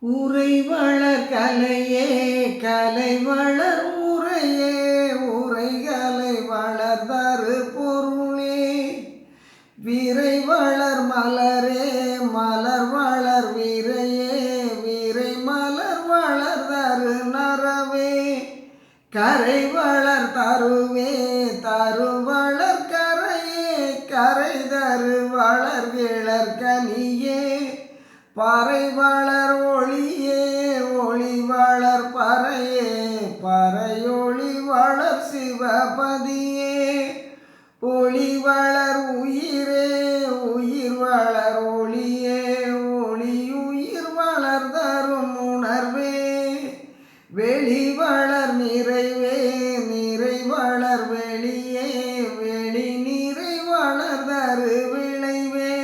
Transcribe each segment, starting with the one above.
உரை வளர் கலையே கலை வளர் உரையே உரைகலை வளர் தரு பொருளே விரை வளர் மலரே மலர் வளர் விரையே விரை மலர் வளர் தரு நரவே கரை வளர் தருவே தரு வளர் கரையே கரை தரு வளர் கிளர் கனியே பறை வளர் ஒளியே ஒளி வளர் பறையே பறையொளி வளர் சிவபதியே ஒளி வளர் உயிரே உயிர் வளர் ஒளியே ஒளி உயிர் வளர் தரும் உணர்வே வெளி வளர் நிறைவே நிறை வளர் வெளியே வெளி நிறை வளர் தரு விளைவே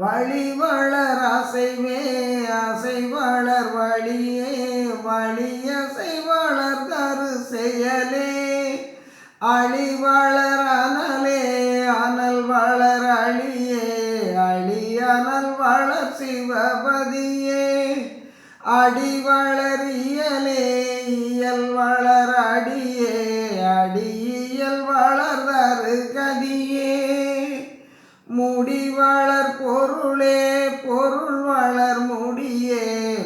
வழி வளர் அசைவே அசை வளர் வழியே வழியசை வளர் தரு செயலே அழி வளர் அனலே அனல் வளர் அழியே அழி அனல் வளர் சிவபதியே அடி வளர் இயலே இயல் வளர் அடியே அடியியல் வளர் தரு கதியே முடி வளர் பொருளே பொருள் வளர் முடியே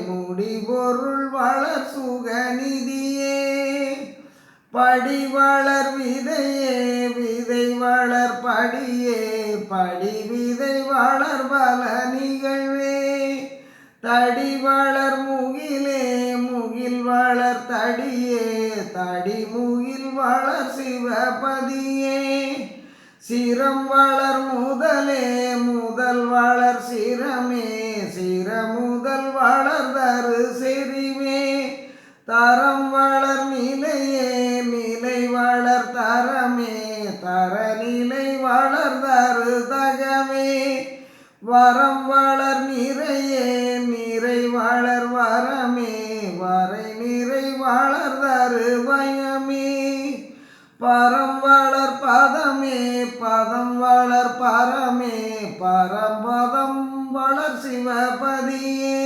முடி பொருள் வளர் சுகநிதியே படி வளர் விதையே விதை வளர் படியே படி விதை வளர் பல நிகழ்வே தடி வளர் முகிலே முகில் வளர் தடியே தடி முகில் வளர் சிவபதியே சிரம் வளர் முதலே முதல் வளர் சிரமே சிர முதல் வளர் தரு செறிவே தரம் வளர் நிலையே நிலை வளர் தரமே தரநிலை வளர் தரு தகமே வரம் வளர் நிறையே நிறை வளர் வரமே வரை நிறை வளர் தரு பயமே பரம் வளர் பதமே பதம் வளர் பரமே பரம்பதம் வளர் சிவபதியே